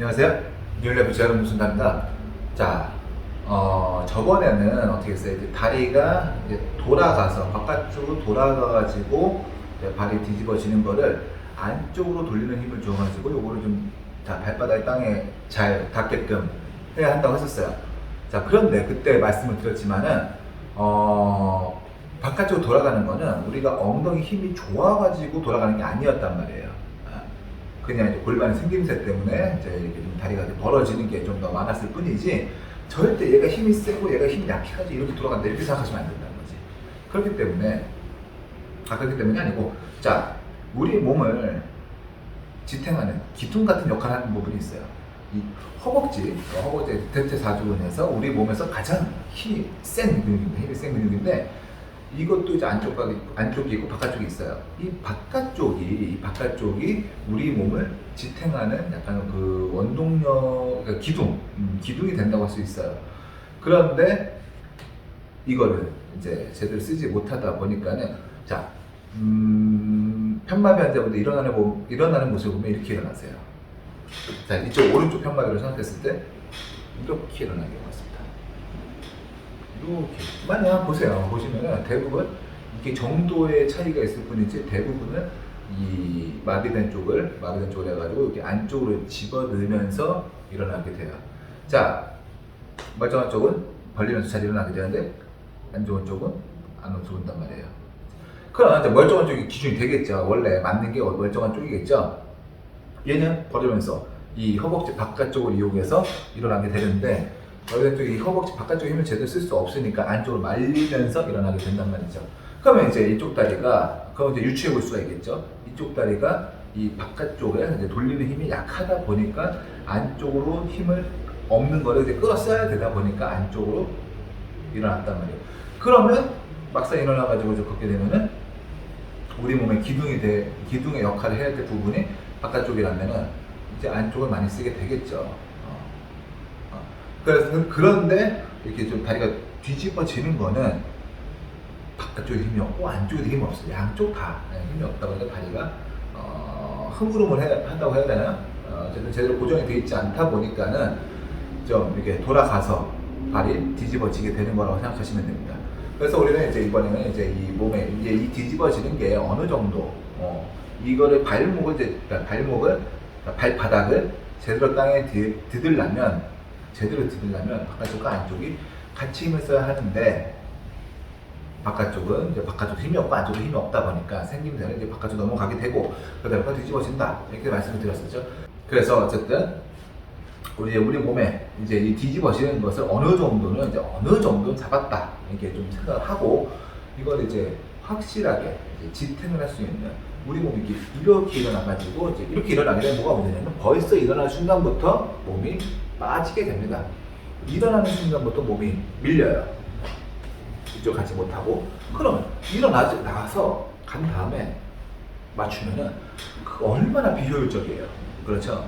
안녕하세요. 뉴욕의 부자는 무슨답니다. 자, 저번에는 어떻게 했어요? 이제 다리가 이제 돌아가서 바깥쪽으로 돌아가가지고 발이 뒤집어지는 거를 안쪽으로 돌리는 힘을 줘가지고 요거를 좀 발바닥이 땅에 잘 닿게끔 해야 한다고 했었어요. 자, 그런데 그때 말씀을 드렸지만은 바깥쪽으로 돌아가는 거는 우리가 엉덩이 힘이 좋아가지고 돌아가는 게 아니었단 말이에요. 그냥 이제 골반의 생김새 때문에 이제 이렇게 좀 다리가 벌어지는 게 좀 더 많았을 뿐이지, 절대 얘가 힘이 세고 얘가 힘이 약해가지고 이렇게 돌아간다 이렇게 생각하시면 안 된다는 거지. 그렇기 때문이 아니고, 자, 우리 몸을 지탱하는 기둥 같은 역할을 하는 부분이 있어요. 이 허벅지 대퇴사두근에서 우리 몸에서 가장 힘이 센 근육인데, 이것도 이제 안쪽이 있고 바깥쪽이 있어요. 이 바깥쪽이 우리 몸을 지탱하는 약간 그 원동력, 그러니까 기둥이 된다고 할 수 있어요. 그런데 이거를 이제 제대로 쓰지 못하다 보니까는, 자, 편마비 환자분들 일어나는 모습을 보면 이렇게 일어나세요. 자, 이쪽 오른쪽 편마비로 생각했을 때 이렇게 일어나게 맞습니다. 이렇게 만약 보시면은 대부분 이게 정도의 차이가 있을 뿐이지, 대부분은 이 마비된 쪽을 해가지고 이렇게 안쪽으로 집어넣으면서 일어나게 돼요. 자, 멀쩡한 쪽은 벌리면서 잘 일어나게 되는데, 안 좋은 쪽은 안 좋은단 말이에요. 그럼 이제 멀쩡한 쪽이 기준이 되겠죠. 원래 맞는 게 멀쩡한 쪽이겠죠. 얘는 벌리면서 이 허벅지 바깥쪽을 이용해서 일어나게 되는데, 이 허벅지 바깥쪽 힘을 제대로 쓸 수 없으니까 안쪽으로 말리면서 일어나게 된단 말이죠. 그러면 이제 이쪽 다리가, 그럼 이제 유추해 볼 수가 있겠죠. 이쪽 다리가 이 바깥쪽에 이제 돌리는 힘이 약하다 보니까 안쪽으로 힘을 없는 거를 이제 끌어써야 되다 보니까 안쪽으로 일어났단 말이에요. 그러면 막상 일어나가지고 걷게 되면은 우리 몸의 기둥의 역할을 해야 될 부분이 바깥쪽이라면은 이제 안쪽을 많이 쓰게 되겠죠. 그런데 이렇게 좀 다리가 뒤집어지는 거는 바깥쪽에 힘이 없고 안쪽에도 힘이 없어요. 양쪽 다 힘이 없다 보니까 다리가 흥구름을 한다고 해야 되나요? 제대로 고정이 되어 있지 않다 보니까는 좀 이렇게 돌아가서 발이 뒤집어지게 되는 거라고 생각하시면 됩니다. 그래서 우리는 이제 이번에는 이제 이 몸에 이제 이 뒤집어지는 게 어느 정도, 이거를 발바닥을 제대로 땅에 디딜려면 바깥쪽과 안쪽이 같이 힘을 써야 하는데, 바깥쪽 힘이 없고 안쪽도 힘이 없다 보니까 생김새는 이제 바깥쪽 넘어가게 되고 그러다 뒤집어진다 이렇게 말씀을 드렸었죠. 그래서 어쨌든 우리 몸에 이제 이 뒤집어지는 것을 어느 정도 잡았다 이렇게 좀 생각을 하고, 이걸 이제 확실하게 이제 지탱을 할 수 있는, 우리 몸이 이렇게 일어나가지고 이제 이렇게 일어나게 되면 뭐가 문제냐면, 벌써 일어나는 순간부터 몸이 빠지게 됩니다. 일어나는 순간부터 몸이 밀려요. 이쪽 가지 못하고. 그러면 나와서 간 다음에 맞추면은 그 얼마나 비효율적이에요. 그렇죠?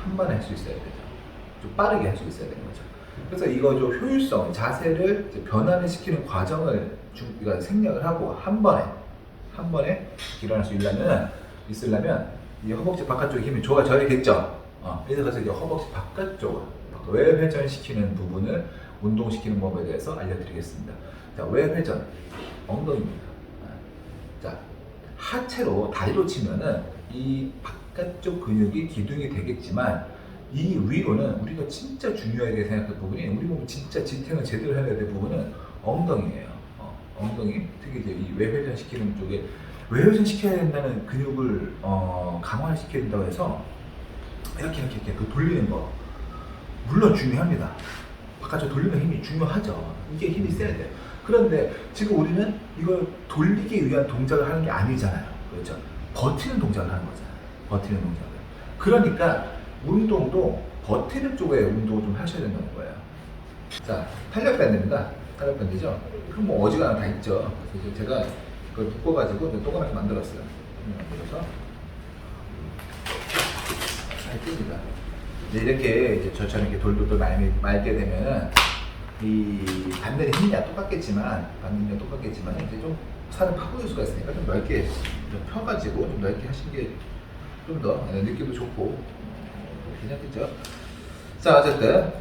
한 번에 할 수 있어야 되죠. 좀 빠르게 할 수 있어야 되는 거죠. 그래서 이거 좀 효율성, 자세를 변화를 시키는 과정을 우리가 생략을 하고 한 번에 일어날 수 있으려면 이 허벅지 바깥쪽에 힘이 좋아져야겠죠. 그래서 이제 허벅지 바깥쪽을 외회전시키는 부분을 운동시키는 법에 대해서 알려드리겠습니다. 자, 외회전, 엉덩이입니다. 자, 하체로 다리로 치면은 이 바깥쪽 근육이 기둥이 되겠지만, 이 위로는 우리가 진짜 중요하게 생각할 부분이, 우리 몸이 진짜 지탱을 제대로 해야 될 부분은 엉덩이예요. 엉덩이, 특히 이제 이 외회전시키는 쪽에 외회전시켜야 된다는 근육을 강화시켜야 된다고 해서 이렇게 그 돌리는 거 물론 중요합니다. 바깥쪽 돌리는 힘이 중요하죠. 이게 힘이 세야 돼요. 그런데 지금 우리는 이걸 돌리기 위한 동작을 하는 게 아니잖아요. 그렇죠? 버티는 동작을 하는 거잖아요. 버티는 동작을. 그러니까 운동도 버티는 쪽에 운동을 좀 하셔야 된다는 거예요. 자, 탄력밴드입니다. 탄력밴드죠? 그럼 뭐 어지간하면 다 있죠. 그래서 제가 그걸 묶어가지고 동그랗게 만들었어요. 그래서 잘 뜹니다. 이렇게 이제 저처럼 이렇게 돌돌돌 말게 되면은 이 받는 힘이 똑같겠지만 이제 좀 살을 파고들 수가 있으니까 좀 넓게 좀 펴가지고 좀 넓게 하시는 게 좀 더 느낌도 좋고 괜찮겠죠? 자, 어쨌든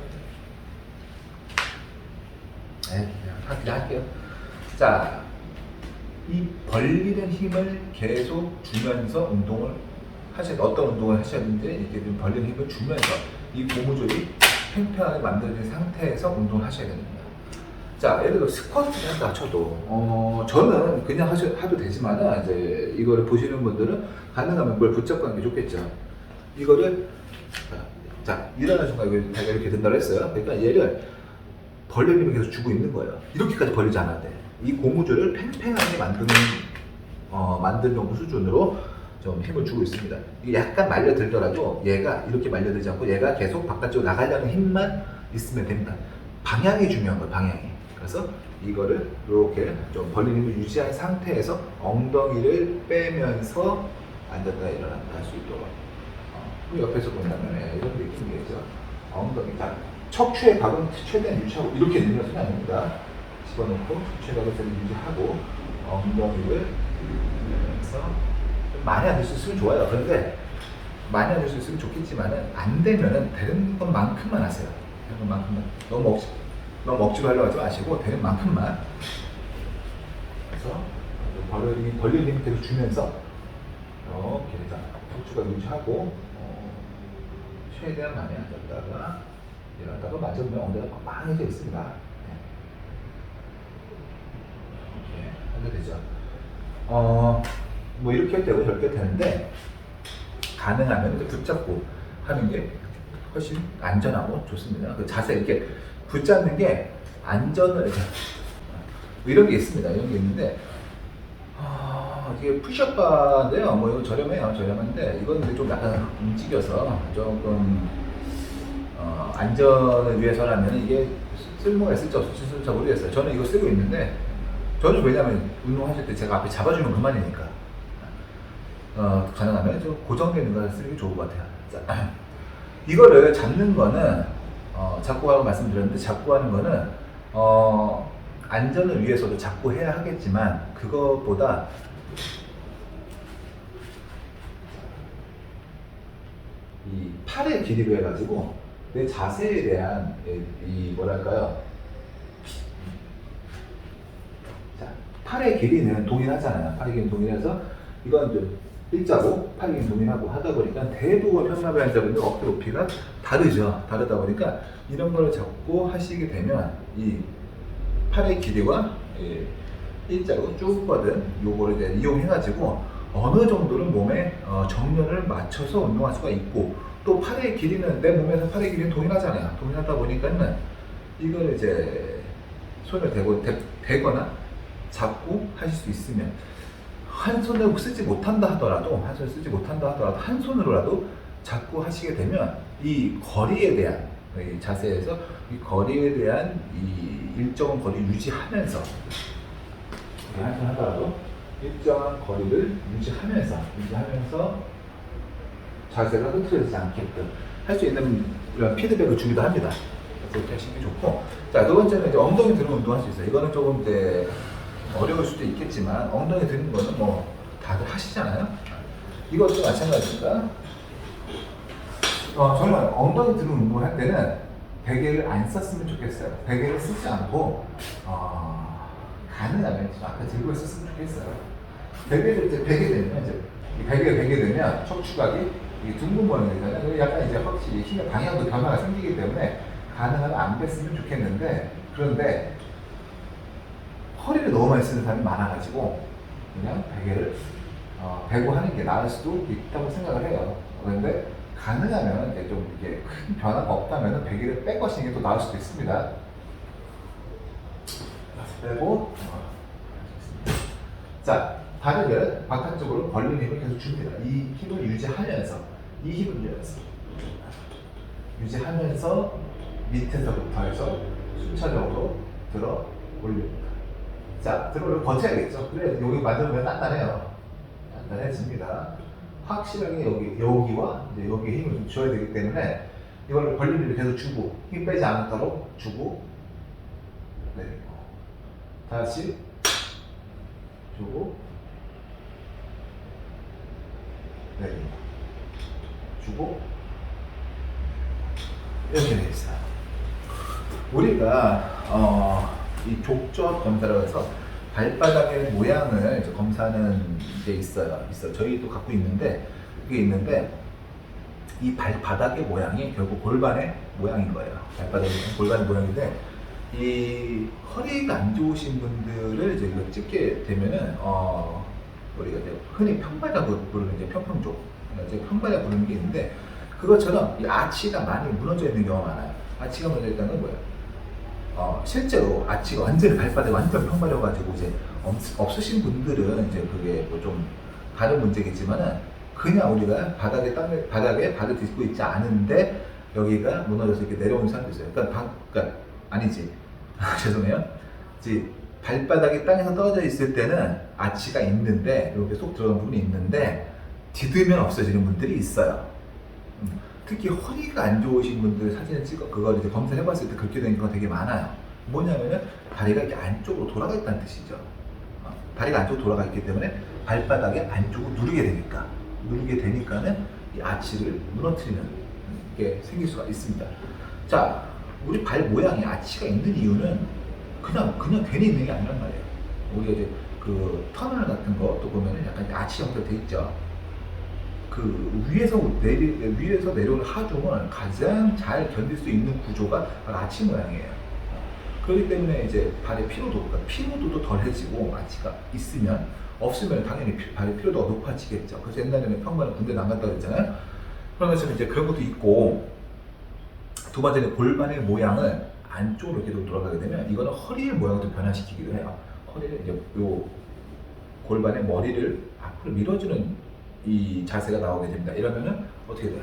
그냥 할게요. 자, 이 벌리는 힘을 계속 주면서 운동을 하셔야 돼. 어떤 운동을 하셔야 되는지 이렇게 좀 벌리는 힘을 주면서 이 고무줄이 팽팽하게 만들어진 상태에서 운동을 하셔야 됩니다. 자, 예를 들어 스쿼트를 한다 쳐도 저는 그냥 하도 되지만 이제 이거를 보시는 분들은 가능하면 뭘 붙잡고 하는 게 좋겠죠. 이거를 자 일어나는 순간 이거 다리가 이렇게 된다고 했어요. 그러니까 얘를 벌리는 힘을 계속 주고 있는 거예요. 이렇게까지 벌리지 않아도 돼. 이 고무줄을 팽팽하게 만든 정도 수준으로 좀 힘을 주고 있습니다. 이게 약간 말려들더라도 얘가 이렇게 말려들지 않고 얘가 계속 바깥쪽으로 나가려는 힘만 있으면 됩니다. 방향이 중요한 거예요, 방향이. 그래서 이거를 이렇게 좀 벌리는 힘을 유지한 상태에서 엉덩이를 빼면서 앉았다 일어났다 할 수 있도록. 옆에서 본다면 이런 느낌이겠죠. 엉덩이. 자, 척추의 각은 최대한 유지하고 이렇게 늘려서는 아닙니다. 집어넣고 척추의 각을 유지하고 엉덩이를 늘려서 많이 안 될 수 있으면 좋아요. 그런데 많이 안 될 수 있으면 좋겠지만은 안 되면은 되는 것만큼만 하세요. 되는 것만큼만. 너무 억지로 하려고 하지 마시고 되는 만큼만. 그래서 벌리는 힘을 계속 주면서 이렇게 척추가 유지하고 최대한 많이 앉았다가 일어났다가 맞으면 엉덩이가 빵빵해져 있습니다. 이렇게 하게 되죠. 뭐 이렇게 할 때도 저렇게 되는데 가능하면 이렇게 붙잡고 하는 게 훨씬 안전하고 좋습니다. 그 자세 이렇게 붙잡는 게 안전을 이런 게 있습니다. 이런 게 있는데 이게 푸시업바인데요. 뭐 이거 저렴해요. 저렴한데 이건 좀 약간 움직여서 조금 안전을 위해서라면 이게 쓸모가 있을지 없을지 잘 모르겠어요. 저는 이거 쓰고 있는데 저는 왜냐면 운동하실 때 제가 앞에 잡아주면 그만이니까 가능하면 좀 고정되는 걸 쓰는 게 좋을 것 같아요. 자, 이거를 잡는 거는 잡고 하고 말씀드렸는데 잡고 하는 거는 안전을 위해서도 잡고 해야 하겠지만 그것보다 이 팔의 길이로 해가지고 내 자세에 대한 이 뭐랄까요? 자, 팔의 길이는 동일하잖아요. 팔의 길이는 동일해서 이건 좀 일자고 팔의 길이는 동일하고 하다 보니까 대부분 평범한 환자분들 어깨 높이가 다르죠. 다르다 보니까 이런 걸 잡고 하시게 되면 이 팔의 길이와 일자로 쭉 뻗은 요거를 이제 이용해가지고 어느 정도는 몸에 정렬을 맞춰서 운동할 수가 있고 또 팔의 길이는 내 몸에서 팔의 길이는 동일하잖아요. 동일하다 보니까는 이걸 이제 손을 대거나 잡고 하실 수 있으면 한 손을 쓰지 못한다 하더라도 한 손으로라도 잡고 하시게 되면 이 거리에 대한 이 자세에서 이 거리에 대한 이 일정한 거리 유지하면서 한 손 하더라도 일정한 거리를 유지하면서 자세가 흐트러지지 않게끔 할 수 있는 이런 피드백을 주기도 합니다. 그렇게 하시는 게 좋고, 자, 두 번째는 이제 엉덩이 드는 운동 할 수 있어요. 이거는 조금 이제 어려울 수도 있겠지만 엉덩이 드는 거는 뭐 다들 하시잖아요. 이것도 마찬가지입니다. 저는 엉덩이 드는 운동을 할 때는 베개를 안 썼으면 좋겠어요. 베개를 쓰지 않고 가능하면 아까 들고 있었으면 좋겠어요. 베개를 이제 베개 되면 베개가 되면 척추각이 둥근 모양이 되잖아요. 약간 이제 확실히 힘의 방향도 변화가 생기기 때문에 가능하면 안 뺐으면 좋겠는데 그런데 허리를 너무 많이 쓰는 사람이 많아가지고 그냥 베개를 베고 하는 게 나을 수도 있다고 생각을 해요. 그런데 가능하면 이제 좀 이게 큰 변화가 없다면 베개를 빼고 하시는 게 더 나을 수도 있습니다. 빼고 자, 다리를 바깥쪽으로 벌리는 힘을 계속 줍니다. 이 힘을 유지하면서 밑에서부터 해서 순차적으로 들어 올립니다. 자, 들어를 버텨야겠죠. 그래 여기 만들면 단단해집니다. 확실하게 여기와 이제 여기에 힘을 좀 줘야 되기 때문에 이걸 벌리는 힘을 계속 주고 힘 빼지 않도록 주고 내리고 다시 주고 내리고 주고 이렇게 돼 있어요. 우리가 이 족저 검사라고 해서 발바닥의 모양을 이제 검사하는 게 있어요. 저희도 갖고 있는데 그게 있는데 이 발바닥의 모양이 결국 골반의 모양인 거예요. 발바닥의 골반의 모양인데 이 허리가 안 좋으신 분들을 이제 이거 찍게 되면은 우리가 이제 흔히 평바닥 부르는 이제 평평족, 이제 평바닥 부르는 게 있는데 그것처럼 이 아치가 많이 무너져 있는 경우가 많아요. 아치가 무너져 있다는 건 뭐예요? 실제로 아치가 완전히 발바닥이 완전 평발해가지고 이제 없으신 분들은 이제 그게 뭐 좀 다른 문제겠지만은 그냥 우리가 바닥에 발을 딛고 있지 않은데 여기가 무너져서 이렇게 내려오는 사람도 있어요. 그러니까 아니지. 죄송해요. 이제 발바닥이 땅에서 떨어져 있을 때는 아치가 있는데 이렇게 쏙 들어간 부분이 있는데 디디면 없어지는 분들이 있어요. 특히 허리가 안 좋으신 분들 사진을 찍어 그걸 이제 검사해봤을 때 그렇게 되는 경우가 되게 많아요. 뭐냐면은 다리가 이렇게 안쪽으로 돌아가 있다는 뜻이죠. 다리가 안쪽으로 돌아가 있기 때문에 발바닥에 안쪽으로 누르게 되니까는 이 아치를 무너뜨리는 게 생길 수가 있습니다. 자, 우리 발 모양이 아치가 있는 이유는 그냥 괜히 있는 게 아니란 말이에요. 우리가 이제 그 터널 같은 것도 보면은 약간 아치 형태로 돼 있죠. 그 위에서 내려오는 하중을 가장 잘 견딜 수 있는 구조가 아치 모양이에요. 그렇기 때문에 이제 발의 피로도도 덜해지고 아치가 있으면 없으면 당연히 발의 피로도가 높아지겠죠. 그래서 옛날에는 평발은 군대 나간다고 그랬잖아요. 그런 것처럼 이제 그런 것도 있고 두 번째는 골반의 모양을 안쪽으로 이렇게 돌아가게 되면 이거는 허리의 모양을 좀 변화시키기도 해요. 허리를 이제 요 골반의 머리를 앞으로 밀어주는 이 자세가 나오게 됩니다. 이러면은 어떻게 돼요?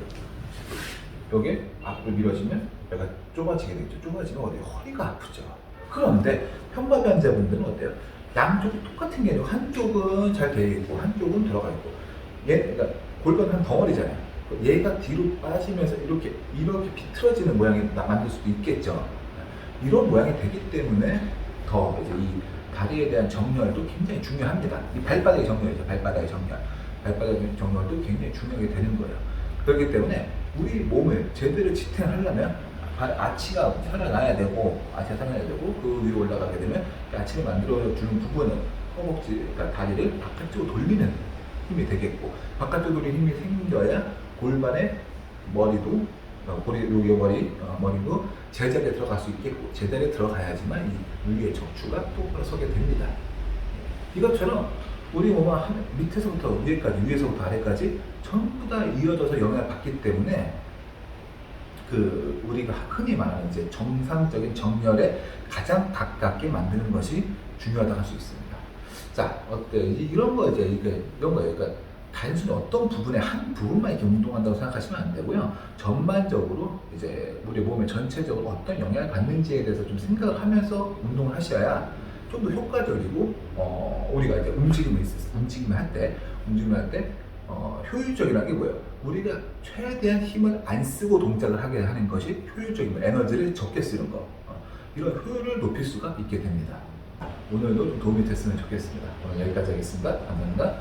여기 앞으로 밀어지면 여기가 좁아지게 되죠. 좁아지면 어디요? 허리가 아프죠. 그런데 평범한 환자분들은 어때요? 양쪽이 똑같은 게 아니고 한쪽은 잘 되어 있고 한쪽은 들어가 있고 그러니까 골반 한 덩어리잖아요. 얘가 뒤로 빠지면서 이렇게 비틀어지는 모양이 만들 수도 있겠죠. 이런 모양이 되기 때문에 더 이제 이 다리에 대한 정렬도 굉장히 중요합니다. 이 발바닥의 정렬이죠. 발바닥의 정렬도 굉장히 중요하게 되는 거예요. 그렇기 때문에 우리 몸을 제대로 지탱하려면 아치가 살아나야 되고 그 위로 올라가게 되면 아치를 만들어주는 부분은 허벅지, 그러니까 다리를 바깥쪽으로 돌리는 힘이 되겠고 바깥쪽으로 힘이 생겨야 골반의 머리도 머리도 제자리에 들어갈 수 있겠고 제자리에 들어가야지만 이 위의 척추가 똑바로 서게 됩니다. 이것처럼 우리 몸은 밑에서부터 위에까지, 위에서부터 아래까지 전부 다 이어져서 영향을 받기 때문에 우리가 흔히 말하는 이제 정상적인 정렬에 가장 가깝게 만드는 것이 중요하다고 할 수 있습니다. 자, 어때요? 이런 거 이런 거예요. 그러니까 단순히 어떤 한 부분만 이렇게 운동한다고 생각하시면 안 되고요. 전반적으로 이제 우리 몸의 전체적으로 어떤 영향을 받는지에 대해서 좀 생각을 하면서 운동을 하셔야 좀 더 효과적이고 우리가 이제 움직임을 할 때 효율적이라는 게 뭐예요? 우리가 최대한 힘을 안 쓰고 동작을 하게 하는 것이 효율적인 에너지를 적게 쓰는 거. 이런 효율을 높일 수가 있게 됩니다. 오늘도 좀 도움이 됐으면 좋겠습니다. 오늘 여기까지 하겠습니다. 감사합니다.